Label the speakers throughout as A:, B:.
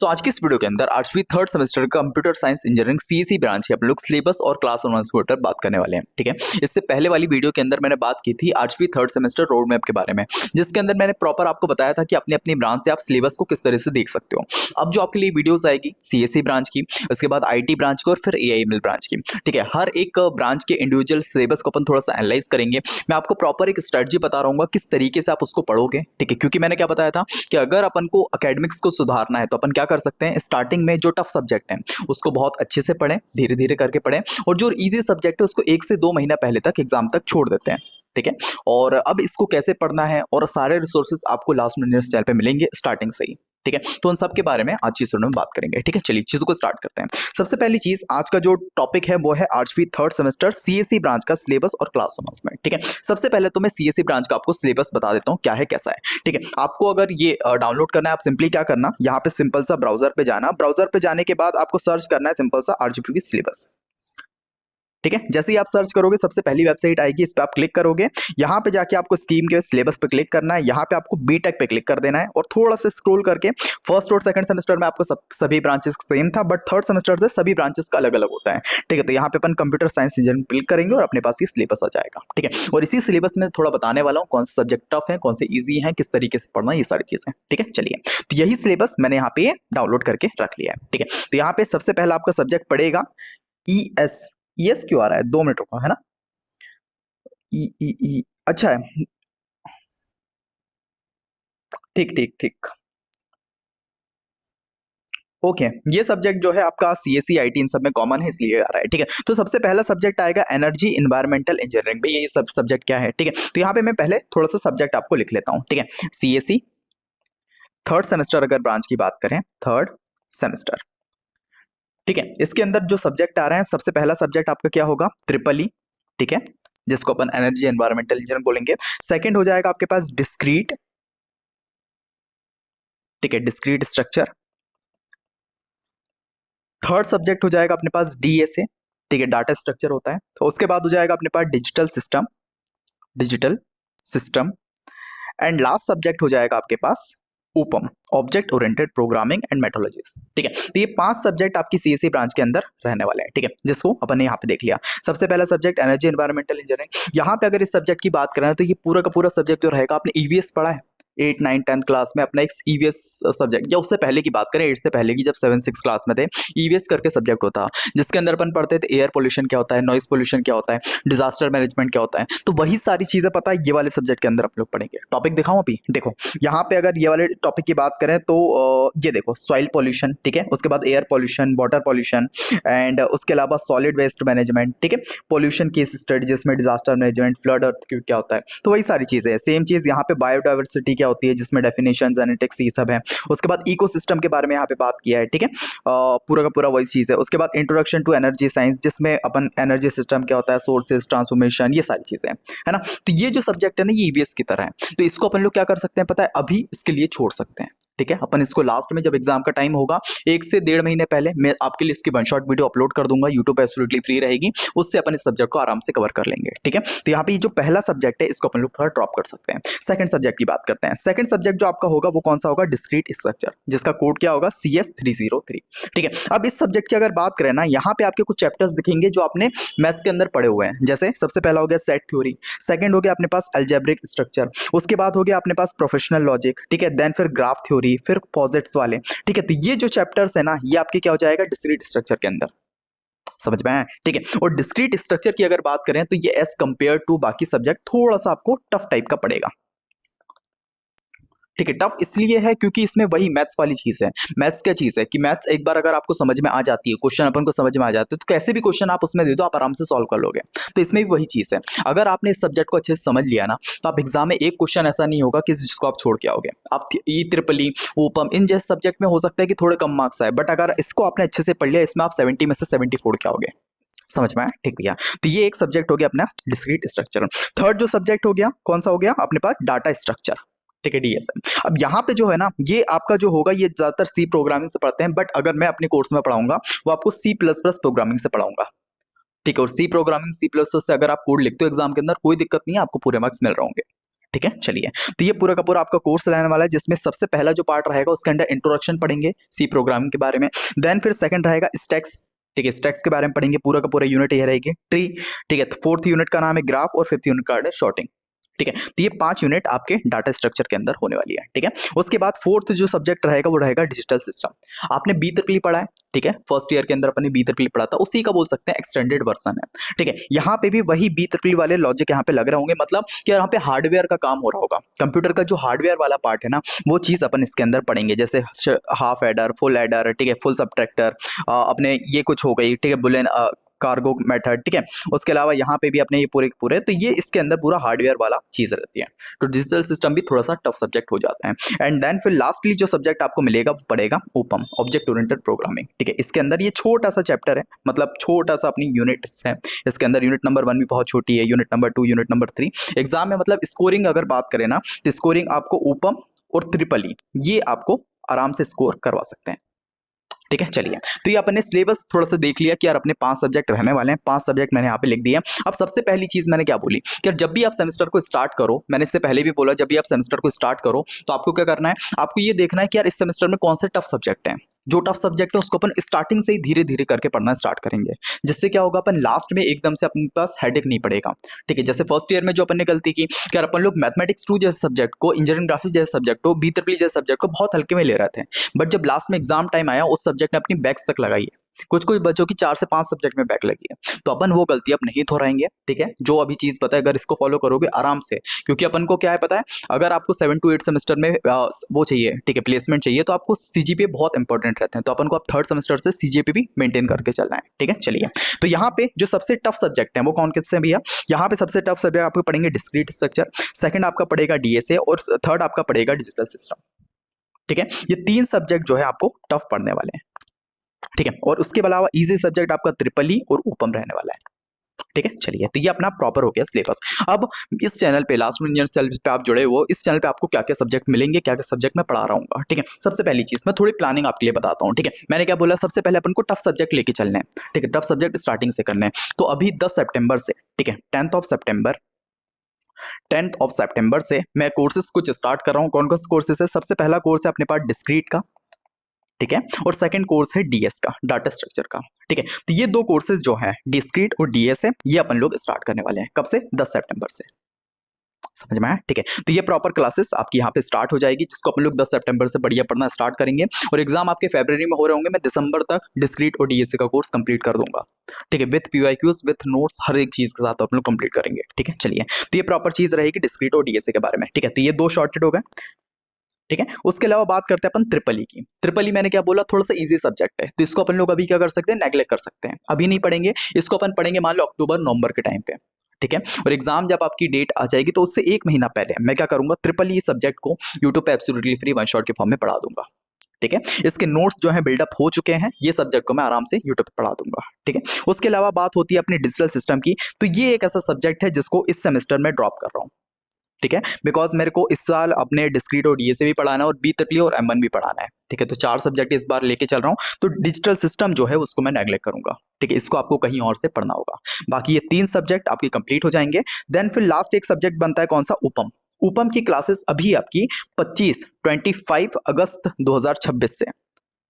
A: तो आज की इस वीडियो के अंदर 8वीं third semester computer science engineering CSE branch के अपन लोग सिलेबस और क्लास ऑन के ऊपर बात करने वाले हैं। ठीक है, इससे पहले वाली वीडियो के अंदर मैंने बात की थी 8वीं थर्ड सेमेस्टर रोड मैप के बारे में, जिसके अंदर मैंने प्रॉपर आपको बताया था कि अपनी अपनी ब्रांच से आप सिलेबस को किस तरह से देख सकते हो। अब जो आपके लिए वीडियोस आएगी सीएसई ब्रांच की, उसके बाद आईटी ब्रांच की और फिर एआईएमएल ब्रांच की। ठीक है, हर एक ब्रांच के इंडिविजुअल सिलेबस को अपन थोड़ा सा एनालाइज करेंगे। मैं आपको प्रॉपर एक स्ट्रेटजी बता रहूंगा किस तरीके से आप उसको पढ़ोगे। ठीक है, क्योंकि मैंने क्या बताया था कि अगर अपन को एकेडमिक्स को सुधारना है तो अपन क्या कर सकते हैं, स्टार्टिंग में जो टफ सब्जेक्ट है उसको बहुत अच्छे से पढ़ें, धीरे धीरे करके पढ़ें, और जो इजी सब्जेक्ट है उसको 1 से 2 महीना पहले तक एग्जाम तक छोड़ देते हैं। ठीक है, और अब इसको कैसे पढ़ना है और सारे रिसोर्सेज आपको लास्ट में न्यूज़ चैनल पे मिलेंगे स्टार्टिंग से ही। ठीक है, तो उन सब के बारे में आज की वीडियो में बात करेंगे। ठीक है, चलिए चीजों को स्टार्ट करते हैं। सबसे पहली चीज आज का जो टॉपिक है वो है 8वीं थर्ड सेमेस्टर सीएसई ब्रांच का सिलेबस और क्लास अनाउंसमेंट। ठीक है, सबसे पहले तो मैं सीएसई ब्रांच का आपको सिलेबस बता देता हूँ क्या है कैसा है। ठीक है, आपको अगर ये डाउनलोड करना है, आप सिंपली क्या करना, यहाँ पे सिंपल सा ब्राउजर पे जाना, ब्राउजर पे जाने के बाद आपको सर्च करना है सिंपल सा आरजीपी सिलेबस। ठीक है, जैसे ही आप सर्च करोगे सबसे पहली वेबसाइट आएगी, इस पे आप क्लिक करोगे। यहाँ पे जाके आपको स्कीम के सिलेबस पे क्लिक करना है, यहाँ पे आपको बीटेक पे क्लिक कर देना है और थोड़ा सा स्क्रॉल करके फर्स्ट और सेकंड सेमेस्टर में आपको सभी ब्रांचेस सेम था, बट थर्ड सेमेस्टर से सभी ब्रांचेस का अलग अलग होता है। ठीक है, तो यहाँ पे अपन कंप्यूटर साइंस इंजीनियरिंग क्लिक करेंगे और अपने पास ये सिलेबस आ जाएगा। ठीक है, और इसी सिलेबस में थोड़ा बताने वाला हूँ कौन से सब्जेक्ट टफ है, कौन से ईजी है, किस तरीके से पढ़ना, ये सारी चीजें। ठीक है, चलिए, तो यही सिलेबस मैंने यहाँ पे डाउनलोड करके रख लिया है। ठीक है, तो यहाँ पे सबसे पहला आपका सब्जेक्ट पड़ेगा ईएस क्यों आ रहा है, 2 मिनट रुको, है ना। ई ई ई अच्छा है, ठीक ठीक ठीक, ओके। ये सब्जेक्ट जो है आपका सीएसई आईटी इन सब में कॉमन है इसलिए आ रहा है। ठीक है, तो सबसे पहला सब्जेक्ट आएगा एनर्जी एनवायरमेंटल इंजीनियरिंग। भाई ये सब सब्जेक्ट क्या है। ठीक है, तो यहाँ पे मैं पहले थोड़ा सा सब्जेक्ट आपको लिख लेता हूँ। ठीक है, सीएसई थर्ड सेमेस्टर अगर ब्रांच की बात करें, थर्ड सेमेस्टर। ठीक है, इसके अंदर जो सब्जेक्ट आ रहे हैं, सबसे पहला सब्जेक्ट आपका क्या होगा, ट्रिपल ई। ठीक है, जिसको अपन एनर्जी एनवायरमेंटल इंजीनियरिंग बोलेंगे। सेकंड हो जाएगा आपके पास डिस्क्रीट। ठीक है, डिस्क्रीट स्ट्रक्चर। थर्ड सब्जेक्ट हो जाएगा अपने पास डीएसए। ठीक है, डाटा स्ट्रक्चर होता है। तो उसके बाद हो जाएगा अपने पास digital system, digital system. And last subject हो जाएगा आपके पास OOPM, object oriented programming and methodologies. ठीक है, तो ये 5 सब्जेक्ट आपकी सीएसई ब्रांच के अंदर रहने वाले हैं। ठीक है, जिसको अपन ने यहाँ पे देख लिया। सबसे पहला सब्जेक्ट एनर्जी एनवायरमेंटल इंजीनियरिंग। यहाँ पे अगर इस सब्जेक्ट की बात करें तो ये पूरा का पूरा सब्जेक्ट जो रहेगा, आपने ईवीएस पढ़ा है 8, 9, 10 क्लास में, अपना एक ईवीएस सब्जेक्ट, या उससे पहले की बात करें 8 से पहले की, जब 7, 6 क्लास में थे, ईवीएस करके सब्जेक्ट होता, जिसके अंदर अपन पढ़ते थे एयर पोल्यूशन क्या होता है, नॉइस पोल्यूशन क्या होता है, डिजास्टर मैनेजमेंट क्या होता है। तो वही सारी चीजें पता है ये वाले सब्जेक्ट के अंदर आप लोग पढ़ेंगे। टॉपिक दिखाऊं अभी, देखो यहाँ पे अगर ये वाले टॉपिक की बात करें तो ये देखो सॉइल पोल्यूशन। ठीक है, उसके बाद air pollution, water pollution, and उसके अलावा सॉलिड वेस्ट मैनेजमेंट। ठीक है, पोल्यूशन केस स्टडी जिसमें डिजास्टर मैनेजमेंट, फ्लड अर्थक्वेक क्या होता है, तो वही सारी चीजें हैं। सेम चीज यहाँ पे बायोडाइवर्सिटी क्या होती है, जिसमें डेफिनेशन जेनेटिक्स ये सब है। उसके बाद इकोसिस्टम के बारे में यहाँ पे बात किया है। ठीक है, पूरा का पूरा वही चीज है। उसके बाद इंट्रोडक्शन टू एनर्जी साइंस, जिसमें अपन एनर्जी सिस्टम क्या होता है, सोर्सेज, ट्रांसफॉर्मेशन, ये सारी चीजें है ना। तो ये जो सब्जेक्ट है ना, ये ईवीएस की तरह है, तो इसको अपन लोग क्या कर सकते हैं पता है, अभी इसके लिए छोड़ सकते हैं। ठीक है, अपन इसको लास्ट में जब एग्जाम का टाइम होगा 1 से 1.5 महीने पहले मैं आपके लिए इसकी वन शॉट वीडियो अपलोड कर दूंगा, यूट्यूब पे एब्सोल्युटली फ्री रहेगी, उससे अपन इस सब्जेक्ट को आराम से कवर कर लेंगे। ठीक है, तो यहाँ पे जो पहला सब्जेक्ट है इसको अपन लोग थोड़ा ड्रॉप कर सकते हैं। सेकंड सब्जेक्ट की बात करते हैं। सेकंड सब्जेक्ट जो आपका होगा वो कौन सा होगा, डिस्क्रीट स्ट्रक्चर, जिसका कोड क्या होगा, CS303। ठीक है, अब इस सब्जेक्ट की अगर बात करें ना, यहाँ पे आपके कुछ चैप्टर्स दिखेंगे जो आपने मैथ्स के अंदर पढ़े हुए हैं। जैसे सबसे पहला हो गया सेट थ्योरी, सेकंड हो गया अपने पास अलजेब्रिक स्ट्रक्चर, उसके बाद हो गया अपने पास प्रोफेशनल लॉजिक। ठीक है, देन फिर ग्राफ थ्योरी, फिर पॉजिट्स वाले। ठीक है, तो ये जो चैप्टर्स है ना, ये आपके क्या हो जाएगा, डिस्क्रीट स्ट्रक्चर के अंदर। समझ में आया। ठीक है, और डिस्क्रीट स्ट्रक्चर की अगर बात करें तो ये एज कंपेयर टू बाकी सब्जेक्ट थोड़ा सा आपको टफ टाइप का पड़ेगा। ठीक है, टफ इसलिए है क्योंकि इसमें वही मैथ्स वाली चीज है। मैथ्स क्या चीज है कि मैथ्स एक बार अगर आपको समझ में आ जाती है, क्वेश्चन अपन को समझ में आ जाते हैं, तो कैसे भी क्वेश्चन आप उसमें दे दो, आप आराम से सॉल्व कर लोगे। तो इसमें भी वही चीज है, अगर आपने इस सब्जेक्ट को अच्छे से समझ लिया ना, तो आप एग्जाम में एक क्वेश्चन ऐसा नहीं होगा कि जिसको आप छोड़ के आओगे। आप ई ट्रिपल ई, ओपम, इन जैसे सब्जेक्ट में हो सकता है कि थोड़े कम मार्क्स आए, बट अगर इसको आपने अच्छे से पढ़ लिया, इसमें आप 70 में से 70 फोड़ के आओगे। समझ में आया। ठीक भैया, तो ये एक सब्जेक्ट हो गया अपना डिस्क्रीट स्ट्रक्चर। थर्ड जो सब्जेक्ट हो गया कौन सा हो गया अपने पास, डाटा स्ट्रक्चर। ठीक है, डीएसएम। अब यहाँ पे जो है ना, ये आपका जो होगा, ये ज्यादातर सी प्रोग्रामिंग से पढ़ते हैं, बट अगर मैं अपने कोर्स में पढ़ाऊंगा वो आपको C++ प्रोग्रामिंग से पढ़ाऊंगा। ठीक है, और सी प्रोग्रामिंग, C++ से अगर आप कोड लिखते हो एग्जाम के अंदर, कोई दिक्कत नहीं है, आपको पूरे मार्क्स मिल रहे होंगे। ठीक है, चलिए। तो ये पूरा का पूरा आपका कोर्स रहने वाला है, जिसमें सबसे पहला जो पार्ट रहेगा उसके अंदर इंट्रोडक्शन पढ़ेंगे सी प्रोग्रामिंग के बारे में। देन फिर सेकंड रहेगा स्टैक्स, ठीक है, स्टैक्स के बारे में पढ़ेंगे। पूरा का पूरा यूनिट ये रहेगी ट्री, ठीक है। फोर्थ यूनिट का नाम है ग्राफ और फिफ्थ यूनिट का है शॉर्टिंग, ठीक है। तो ये 5 यूनिट आपके डाटा स्ट्रक्चर के अंदर होने वाली है, ठीक है। उसके बाद फोर्थ जो सब्जेक्ट रहेगा वो रहेगा डिजिटल सिस्टम। आपने बी ट्रिपल पढ़ा है, ठीक है, फर्स्ट ईयर के अंदर अपने बी ट्रिपल पढ़ा था, उसी का बोल सकते हैं एक्सटेंडेड वर्जन है, ठीक है। यहाँ पे भी वही बी ट्रिपल वाले लॉजिक यहाँ पे लग रहे होंगे, मतलब कि यहाँ पे हार्डवेयर का काम हो रहा होगा, कंप्यूटर का जो हार्डवेयर वाला पार्ट है ना, वो चीज अपन इसके अंदर पढ़ेंगे, जैसे हाफ एडर, फुल एडर, ठीक है, फुल सबट्रैक्टर, अपने ये कुछ हो गई, ठीक है, बुलियन कार्गो मेथड, ठीक है। उसके अलावा यहाँ पे भी अपने ये पूरे पूरे, तो ये इसके अंदर पूरा हार्डवेयर वाला चीज रहती है। तो डिजिटल सिस्टम भी थोड़ा सा टफ सब्जेक्ट हो जाता है। एंड देन फिर लास्टली जो सब्जेक्ट आपको मिलेगा वो पड़ेगा ओपम, ऑब्जेक्ट ओरिएंटेड प्रोग्रामिंग, ठीक है। इसके अंदर ये छोटा सा चैप्टर है, मतलब छोटा सा अपनी यूनिट्स है इसके अंदर। यूनिट नंबर 1 भी बहुत छोटी है, unit number 2, unit number 3। Exam में मतलब स्कोरिंग अगर बात करें ना, तो स्कोरिंग आपको ओपम और ट्रिपल ई ये आपको आराम से स्कोर करवा सकते हैं, ठीक है, चलिए। तो ये अपने सिलेबस थोड़ा सा देख लिया कि यार अपने 5 सब्जेक्ट रहने वाले हैं, 5 सब्जेक्ट मैंने यहाँ पे लिख दिया। अब सबसे पहली चीज मैंने क्या बोली कि यार जब भी आप सेमेस्टर को स्टार्ट करो, मैंने इससे पहले भी बोला, जब भी आप सेमेस्टर को स्टार्ट करो तो आपको क्या करना है, आपको ये देखना है कि यार इस सेमेस्टर में कौन से टफ सब्जेक्ट हैं। जो टफ सब्जेक्ट है उसको अपन स्टार्टिंग से ही धीरे धीरे करके पढ़ना स्टार्ट करेंगे, जिससे क्या होगा, अपन लास्ट में एकदम से अपने पास हेडेक नहीं पड़ेगा, ठीक है। जैसे फर्स्ट ईयर में जो अपन ने गलती की कि यार अपन लोग मैथमेटिक्स 2 जैसे सब्जेक्ट को, इंजीनियरिंग ग्राफिक्स जैसे सब्जेक्ट को, बी ट्रिपल जैसे सब्जेक्ट को बहुत हल्के में ले रहे थे, बट जब लास्ट में एग्जाम टाइम आया उस सब्जेक्ट ने अपनी बैक्स तक लगाई है। कुछ कुछ बच्चों की 4 से 5 सब्जेक्ट में बैक लगी है, तो अपन वो गलती अब नहीं दोहराएंगे, ठीक है। जो अभी चीज पता है अगर इसको फॉलो करोगे आराम से, क्योंकि अपन को क्या है पता है, अगर आपको 7 to 8 सेमेस्टर में वो चाहिए, ठीक है, प्लेसमेंट चाहिए, तो आपको सीजीपीए बहुत इंपॉर्टेंट रहते हैं, तो अपन को अब थर्ड सेमेस्टर से सीजीपीए भी मेंटेन करके चलना है, ठीक है, चलिए। तो यहाँ पे जो सबसे टफ सब्जेक्ट है वो कौन किससे हैं भैया, यहाँ पे सबसे टफ सब्जेक्ट आपको पढ़ेंगे डिस्क्रीट स्ट्रक्चर, सेकंड आपका पड़ेगा डीएसए और थर्ड आपका पड़ेगा डिजिटल सिस्टम, ठीक है। ये 3 सब्जेक्ट जो है आपको टफ पढ़ने वाले हैं, ठीक है। और उसके अलावा इजी सब्जेक्ट आपका ट्रिपल ई और ओपम रहने वाला है, ठीक है, चलिए। तो ये अपना प्रॉपर हो गया सिलेबस। अब इस चैनल पे, लास्ट इंजीनियर चैनल पे आप जुड़े हो, इस चैनल पे आपको क्या क्या सब्जेक्ट मिलेंगे, क्या क्या सब्जेक्ट मैं पढ़ा रहा हूँ, ठीक है। सबसे पहली चीज मैं थोड़ी प्लानिंग आपके लिए बताता हूँ, ठीक है। मैंने क्या बोला, सबसे पहले अपन को टफ सब्जेक्ट लेके चलने हैं, ठीक है, टफ सब्जेक्ट स्टार्टिंग से करने हैं। तो अभी 10 सितंबर से, ठीक है, 10th ऑफ सितंबर से मैं कोर्सेज कुछ स्टार्ट कर रहा हूँ। कौन कौन से कोर्सेज है, सबसे पहला कोर्स है अपने पास डिस्क्रीट का, ठीक है, और सेकंड कोर्स है डीएस का, डाटा स्ट्रक्चर का, ठीक है। तो ये 2 कोर्सेज जो है डिस्क्रीट और डीएस है, ये अपन लोग स्टार्ट करने वाले हैं कब से, 10 सितंबर से, समझ में आया, ठीक है। तो ये प्रॉपर क्लासेस आपकी यहाँ पे स्टार्ट हो जाएगी, जिसको अपन लोग 10 सितंबर से बढ़िया पढ़ना स्टार्ट करेंगे, और एग्जाम आपके फरवरी में हो रहे होंगे। मैं दिसंबर तक डिस्क्रीट और डीएसए का कोर्स कंप्लीट कर दूंगा, ठीक है, विथ पीवाईक्यूज, विथ नोट्स, हर एक चीज के साथ अपन लोग कंप्लीट करेंगे, ठीक है, चलिए। तो ये प्रॉपर चीज रहेगी डिस्क्रीट और डीएसए के बारे में, ठीक है। तो ये 2 शॉर्टेड हो गए, ठीक है। उसके अलावा बात करते हैं अपन ट्रिपल ई की। ट्रिपल ई मैंने क्या बोला, थोड़ा सा इजी सब्जेक्ट है, तो इसको अपन लोग अभी क्या कर सकते हैं, नेगलेक्ट कर सकते हैं, अभी नहीं पढ़ेंगे इसको। अपन पढ़ेंगे मान लो अक्टूबर नवंबर के टाइम पे, ठीक है। और एग्जाम जब आपकी डेट आ जाएगी तो उससे 1 महीना पहले मैं क्या करूंगा, ट्रिपल ई सब्जेक्ट को यूट्यूब पे एब्सोल्युटली फ्री 1 शॉट के फॉर्म में पढ़ा दूंगा, ठीक है। इसके नोट्स जो है बिल्डअप हो चुके हैं, ये सब्जेक्ट को मैं आराम से यूट्यूब पे पढ़ा दूंगा, ठीक है। उसके अलावा बात होती है अपनी डिजिटल सिस्टम की, तो ये एक ऐसा सब्जेक्ट है जिसको इस सेमेस्टर में ड्रॉप कर रहा हूँ, ठीक है, बिकॉज मेरे को इस साल अपने डिस्क्रीट और डीएसए भी पढ़ाना है और बी ट्रिपल और M1 भी पढ़ाना है, ठीक है। तो 4 सब्जेक्ट इस बार लेके चल रहा हूँ, तो डिजिटल सिस्टम जो है उसको मैं नेगलेक्ट करूंगा, ठीक है, इसको आपको कहीं और से पढ़ना होगा। बाकी ये 3 सब्जेक्ट आपके कंप्लीट हो जाएंगे। देन फिर लास्ट एक सब्जेक्ट बनता है कौन सा, ओपम। ओपम की क्लासेस अभी आपकी 25 अगस्त 2026 से,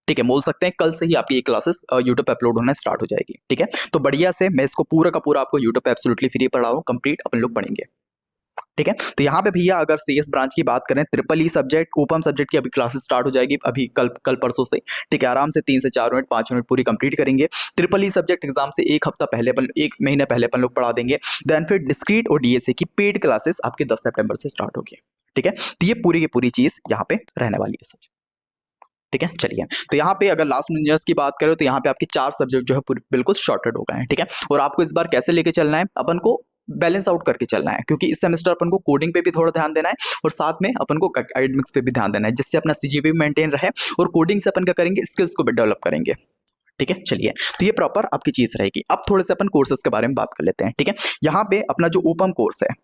A: ठीक है, बोल सकते हैं कल से ही आपकी ये क्लासेस यूट्यूब पे अपलोड होना स्टार्ट हो जाएगी, ठीक है। तो बढ़िया से मैं इसको पूरा का पूरा आपको यूट्यूब पे एब्सोल्युटली फ्री पढ़ा रहा हूँ, कंप्लीट अपन लोग पढ़ेंगे, ठीक है। तो यहाँ पे भैया अगर सीएस ब्रांच की बात करें, triple E subject, open subject की अभी क्लासेस स्टार्ट हो जाएगी, अभी कल परसों से, ठीक है। आराम से 3 से 4 मिनट 5 मिनट पूरी कंप्लीट करेंगे। ट्रिपल ई सब्जेक्ट एग्जाम से 1 हफ्ता पहले, 1 महीने पहले अपन लोग पढ़ा देंगे। देन फिर डिस्क्रीट और डीएसए की पेड क्लासेस आपके 10 सितंबर से स्टार्ट होगी, ठीक है। तो ये पूरी की पूरी चीज यहाँ पे रहने वाली है सर, ठीक है, चलिए। तो यहाँ पे अगर लास्ट इंजीनियर्स की बात करें तो यहाँ पे आपके 4 सब्जेक्ट जो है बिल्कुल शॉर्टेड हो गए हैं, ठीक है। और आपको इस बार कैसे लेके चलना है, अपन को बैलेंस आउट करके चलना है, क्योंकि इस सेमेस्टर अपन को कोडिंग पे भी थोड़ा ध्यान देना है और साथ में अपन को एकेडमिक्स पे भी ध्यान देना है, जिससे अपना सीजीपीए मेंटेन रहे, और कोडिंग से अपन क्या करेंगे, स्किल्स को भी डेवलप करेंगे, ठीक है, चलिए। तो ये प्रॉपर आपकी चीज रहेगी। अब थोड़े से अपन कोर्सेज के बारे में बात कर लेते हैं, ठीक है। यहाँ पे अपना जो ओपन कोर्स है,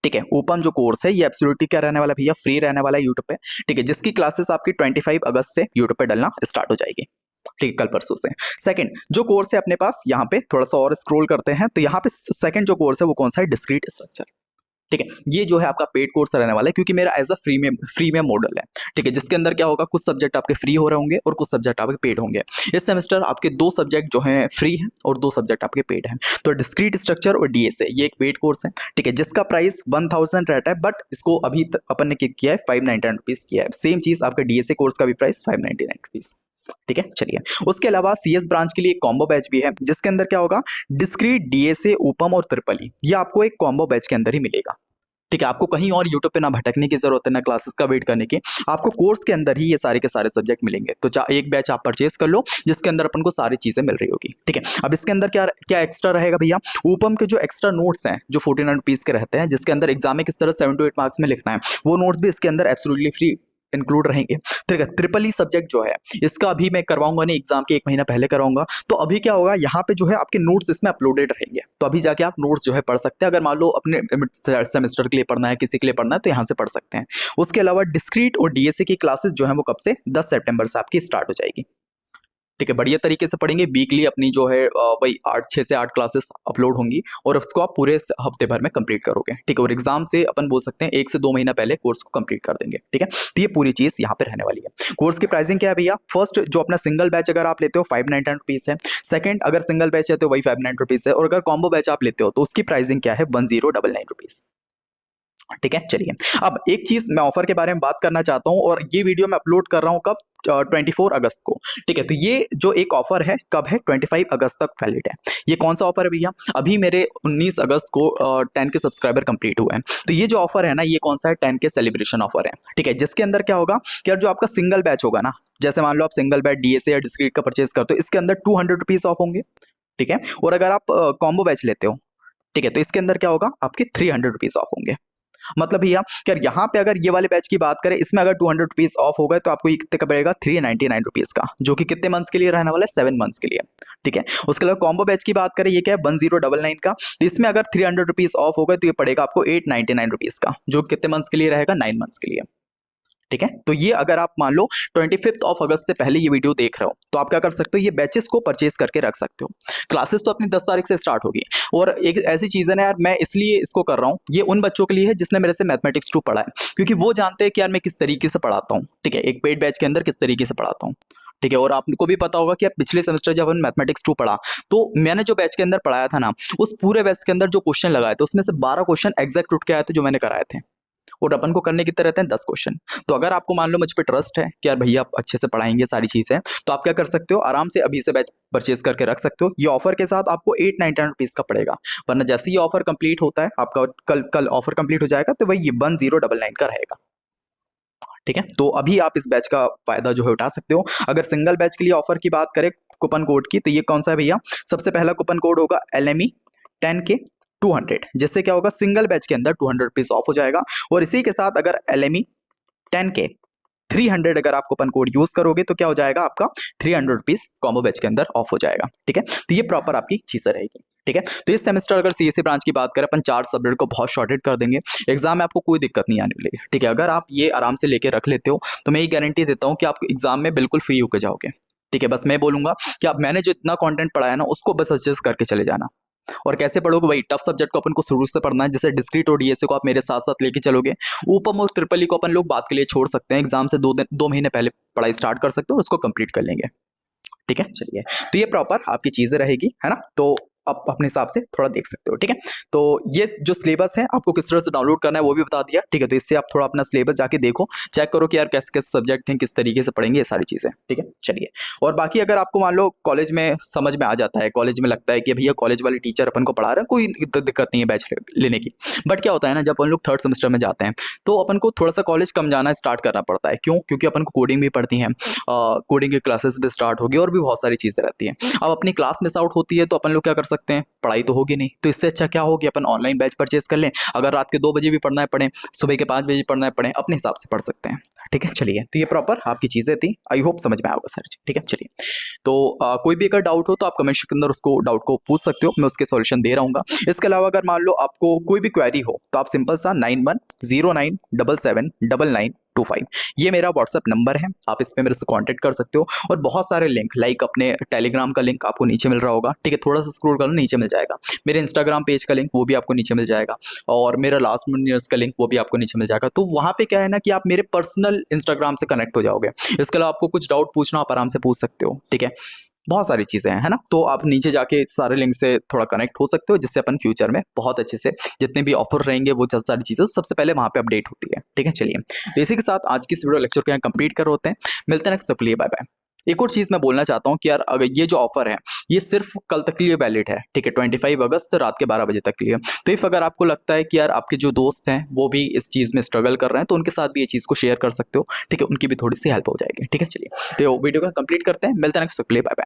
A: ठीक है, ओपन जो कोर्स है ये एब्सोल्युटली क्या रहने वाला भैया, फ्री रहने वाला है यूट्यूब पे, ठीक है, जिसकी क्लासेस आपकी 25 अगस्त से यूट्यूब पे डलना स्टार्ट हो जाएगी, ठीक है, कल परसों से। सेकंड जो कोर्स है अपने पास, यहाँ पे थोड़ा सा और स्क्रॉल करते हैं, तो यहाँ पे सेकंड जो कोर्स है वो कौन सा है, डिस्क्रीट स्ट्रक्चर, ठीक है। ये जो है आपका पेड कोर्स रहने वाला है, क्योंकि मेरा एज अ फ्री में मॉडल है, ठीक है, जिसके अंदर क्या होगा, कुछ सब्जेक्ट आपके फ्री हो रहे होंगे और कुछ सब्जेक्ट आपके पेड होंगे। इस सेमेस्टर आपके 2 सब्जेक्ट जो हैं फ्री हैं और 2 सब्जेक्ट आपके पेड हैं। तो डिस्क्रीट स्ट्रक्चर और डीएसए ये एक पेड कोर्स है, ठीक है, जिसका प्राइस 1000 रहता है, बट इसको अभी अपन ने किया है 599 रुपीज किया है। सेम चीज आपका डीएसए कोर्स का भी प्राइस 599 रुपीज, ठीक है। चलिए, उसके अलावा सीएस ब्रांच के लिए एक कॉम्बो बैच भी है, जिसके अंदर क्या होगा, डिस्क्रीट, डीएसए, ऊपम और ट्रिपल ई, ये आपको एक कॉम्बो बैच के अंदर ही मिलेगा, ठीक है। आपको कहीं और यूट्यूब पे ना भटकने की जरूरत है, ना क्लासेस का वेट करने की, आपको कोर्स के अंदर ही ये सारे के सारे सब्जेक्ट मिलेंगे। तो एक बैच आप परचेज कर लो, जिसके अंदर अपन को सारी चीजें मिल रही होगी, ठीक है। अब इसके अंदर क्या क्या एक्स्ट्रा रहेगा भैया, ऊपम के जो एक्स्ट्रा नोट्स हैं जो 49 रुपीज के रहते हैं, जिसके अंदर एग्जाम में किस तरह 7 to 8 मार्क्स में लिखना है, वो नोट्स भी इसके अंदर एब्सोल्युटली फ्री इंक्लूड रहेंगे, ठीक है। ट्रिपल ई सब्जेक्ट जो है इसका अभी मैं करवाऊंगा नहीं, एग्जाम के 1 महीना पहले करवाऊंगा। तो अभी क्या होगा, यहाँ पे जो है आपके नोट्स इसमें अपलोडेड रहेंगे, तो अभी जाके आप नोट्स जो है पढ़ सकते हैं। अगर मान लो अपने सेमेस्टर के लिए पढ़ना है, किसी के लिए पढ़ना है, तो यहाँ से पढ़ सकते हैं। उसके अलावा डिस्क्रीट और डीएसए की क्लासेस जो है वो कब से, 10 सितंबर से आपकी स्टार्ट हो जाएगी, ठीक है। बढ़िया तरीके से पढ़ेंगे, वीकली अपनी जो है वही 6 से 8 क्लासेस अपलोड होंगी और उसको आप पूरे हफ्ते भर में कंप्लीट करोगे, ठीक है। और एग्जाम से अपन बोल सकते हैं 1 से 2 महीना पहले कोर्स को कंप्लीट कर देंगे, ठीक है। तो ये पूरी चीज यहाँ पे रहने वाली है। कोर्स की प्राइसिंग क्या है भैया, फर्स्ट जो अपना सिंगल बैच अगर आप लेते हो 599 रुपीज है, सेकंड अगर सिंगल बैच है तो वही 599 रुपीज है, और अगर कॉम्बो बैच आप लेते हो तो उसकी प्राइसिंग क्या है, 1099 रुपीज, ठीक है। चलिए, अब एक चीज मैं ऑफर के बारे में बात करना चाहता हूं, और ये वीडियो मैं अपलोड कर रहा हूं कब, 24 अगस्त को, ठीक है। तो ये जो एक ऑफर है कब है, 25 अगस्त तक वैलिड है। ये कौन सा ऑफर है भैया, अभी मेरे 19 अगस्त को 10 के सब्सक्राइबर कंप्लीट हुए हैं। तो ये जो ऑफर है ना, ये कौन सा है, 10 के सेलिब्रेशन ऑफर है, ठीक है। जिसके अंदर क्या होगा कि यार जो आपका सिंगल बैच होगा ना, जैसे मान लो आप सिंगल बैच डीएसए या डिस्क्रीट का परचेज करते हो, इसके अंदर 200 रुपीज ऑफ होंगे, ठीक है। और अगर आप कॉम्बो बैच लेते हो, ठीक है, तो इसके अंदर क्या होगा, आपके 300 रुपीज ऑफ होंगे। मतलब भैया यार यहाँ पे अगर ये वाले बैच की बात करें, इसमें अगर 200 रुपीज ऑफ हो गए तो आपको ये कितने का पड़ेगा, 399 रुपीज का, जो कि कितने मंथ्स के लिए रहने वाला है, 7 मंथ्स के लिए, ठीक है। उसके अलावा कॉम्बो बैच की बात करें, ये क्या है, 1099 का, तो इसमें अगर 300 रुपीज ऑफ हो गए तो ये पड़ेगा आपको 899 रुपीज का, जो कितने मंथ्स के लिए रहेगा, 9 मंथ्स के लिए, ठीक है। तो ये अगर आप मान लो 25 अगस्त से पहले ये वीडियो देख रहे हो, तो आप क्या कर सकते हो, ये बैचेस को परचेज करके रख सकते हो। क्लासेस तो अपनी 10 तारीख से स्टार्ट होगी, और एक ऐसी चीज है ना यार, मैं इसलिए इसको कर रहा हूँ, ये उन बच्चों के लिए है जिसने मेरे से मैथमेटिक्स 2 पढ़ा है, क्योंकि वो जानते हैं कि यार मैं किस तरीके से पढ़ाता हूँ, ठीक है, एक पेड बैच के अंदर किस तरीके से पढ़ाता हूँ, ठीक है। और आपको भी पता होगा कि आप पिछले सेमेस्टर जब हमने मैथमेटिक्स 2 पढ़ा, तो मैंने जो बैच के अंदर पढ़ाया था ना, उस पूरे बैच के अंदर जो क्वेश्चन लगाए थे, उसमें से 12 क्वेश्चन एग्जैक्ट उठ के आए थे जो मैंने कराए थे, और अपन को करने कितने रहते हैं, 10 क्वेश्चन। तो अगर आपको मान लो मुझ पे ट्रस्ट है कि यार भैया आप अच्छे से पढ़ाएंगे सारी चीजें, तो आप क्या कर सकते हो, आराम से अभी से बैच परचेज करके रख सकते हो। ये ऑफर के साथ आपको 899 रुपीज का पड़ेगा, वरना जैसे ही ऑफर कंप्लीट होता है आपका, कल ऑफर कंप्लीट हो जाएगा, तो वही 1099 का रहेगा, ठीक है। तो अभी आप इस बैच का फायदा जो है उठा सकते हो। अगर सिंगल बैच के लिए ऑफर की बात करें कूपन कोड की, तो ये कौन सा है भैया, सबसे पहला कूपन कोड होगा LME 10K 200, जिससे क्या होगा, सिंगल बैच के अंदर 200 रुपीज ऑफ हो जाएगा। और इसी के साथ अगर LME 10K 300 अगर आप कूपन कोड यूज करोगे, तो क्या हो जाएगा, आपका 300 रुपीज कॉम्बो बैच के अंदर ऑफ हो जाएगा, ठीक है। तो ये प्रॉपर आपकी चीजें रहेगी, ठीक है। तो इस सेमेस्टर अगर सीएससी ब्रांच की बात करें, अपन 4 सब्जेक्ट को बहुत शॉर्टेड कर देंगे, एग्जाम में आपको कोई दिक्कत नहीं आने वाली, ठीक है। अगर आप ये आराम से लेके रख लेते हो, तो मैं ये गारंटी देता हूँ कि आप एग्जाम में बिल्कुल फ्री होकर जाओगे, ठीक है। बस मैं बोलूंगा कि आप, मैंने जो इतना कंटेंट पढ़ाया ना, उसको बस एडजस्ट करके चले जाना। और कैसे पढ़ोगे, वही टफ सब्जेक्ट को अपन को शुरू से पढ़ना है, जैसे डिस्क्रीट और डीएसए को आप मेरे साथ साथ लेके चलोगे। ऊपम और ट्रिपल ई को अपन लोग बात के लिए छोड़ सकते हैं, एग्जाम से 2 महीने पहले पढ़ाई स्टार्ट कर सकते हो और उसको कंप्लीट कर लेंगे, ठीक है। चलिए, तो ये प्रॉपर आपकी चीजें रहेगी, है ना। तो आप अपने हिसाब से थोड़ा देख सकते हो, ठीक है। तो ये जो सिलेबस है आपको किस तरह से डाउनलोड करना है वो भी बता दिया, ठीक है। तो इससे आप थोड़ा अपना सिलेबस जाके देखो, चेक करो कि यार कैसे कैसे सब्जेक्ट हैं, किस तरीके से पढ़ेंगे, ये सारी चीजें, ठीक है। चलिए, और बाकी अगर आपको मान लो कॉलेज में समझ में आ जाता है, कॉलेज में लगता है कि भैया कॉलेज वाले टीचर अपन को पढ़ा रहे हैं, कोई दिक्कत नहीं है बैच लेने की, बट क्या होता है ना, जब अपन लोग 3rd सेमेस्टर में जाते हैं, तो अपन को थोड़ा सा कॉलेज कम जाना स्टार्ट करना पड़ता है। क्यों, क्योंकि अपन को कोडिंग भी पढ़ती है, कोडिंग की क्लासेस भी स्टार्ट होगी, और भी बहुत सारी चीजें रहती हैं। अब अपनी क्लास मिस आउट होती है, तो अपन लोग क्या कर सकते हैं, पढ़ाई तो होगी नहीं, तो इससे अच्छा क्या होगी, अपन ऑनलाइन बैच परचेज कर लें। अगर रात के 2 बजे भी पढ़ना है पढ़ें, सुबह के 5 बजे पढ़ना है पढ़ें, अपने हिसाब से पढ़ सकते हैं, ठीक है। चलिए, तो ये प्रॉपर आपकी चीजें थी, आई होप समझ में आएगा सर, ठीक है। चलिए, तो कोई भी अगर डाउट हो तो आप कमेंट के अंदर उसको डाउट को पूछ सकते हो, मैं उसके सॉल्यूशन दे रहूंगा। इसके अलावा अगर मान लो आपको कोई भी क्वेरी हो, तो आप सिंपल सा 91097799 78255। ये मेरा व्हाट्सअप नंबर है, आप इस पे मेरे से कांटेक्ट कर सकते हो। और बहुत सारे लिंक, लाइक अपने टेलीग्राम का लिंक आपको नीचे मिल रहा होगा, ठीक है, थोड़ा सा स्क्रॉल करो नीचे मिल जाएगा। मेरे इंस्टाग्राम पेज का लिंक वो भी आपको नीचे मिल जाएगा, और मेरा लास्ट मिनट न्यूज़ का लिंक वो भी आपको नीचे मिल जाएगा। तो वहाँ पे क्या है ना कि आप मेरे पर्सनल इंस्टाग्राम से कनेक्ट हो जाओगे। इसके अलावा आपको कुछ डाउट पूछना आप आराम से पूछ सकते हो, ठीक है। बहुत सारी चीज़ें हैं, है ना। तो आप नीचे जाके सारे लिंक से थोड़ा कनेक्ट हो सकते हो, जिससे अपन फ्यूचर में बहुत अच्छे से जितने भी ऑफर रहेंगे वो सारी चीज़ें सबसे पहले वहाँ पे अपडेट होती है, ठीक है। चलिए, तो इसी के साथ आज की इस वीडियो लेक्चर को यहाँ कंप्लीट कर होते हैं। मिलते हैं नेक्स्ट, तब के लिए बाय बाय। एक और चीज़ मैं बोलना चाहता हूँ कि यार अगर ये जो ऑफर है ये सिर्फ कल तक के लिए वैलिड है, ठीक है, 25 अगस्त रात के 12 बजे तक के लिए। तो इफ अगर आपको लगता है कि यार आपके जो दोस्त हैं वो भी इस चीज़ में स्ट्रगल कर रहे हैं, तो उनके साथ भी ये चीज़ को शेयर कर सकते हो, ठीक है, उनकी भी थोड़ी सी हेल्प हो जाएगी, ठीक है। चलिए, तो वीडियो को कंप्लीट करते हैं, मिलते हैं नेक्स्ट, तब के लिए बाय बाय।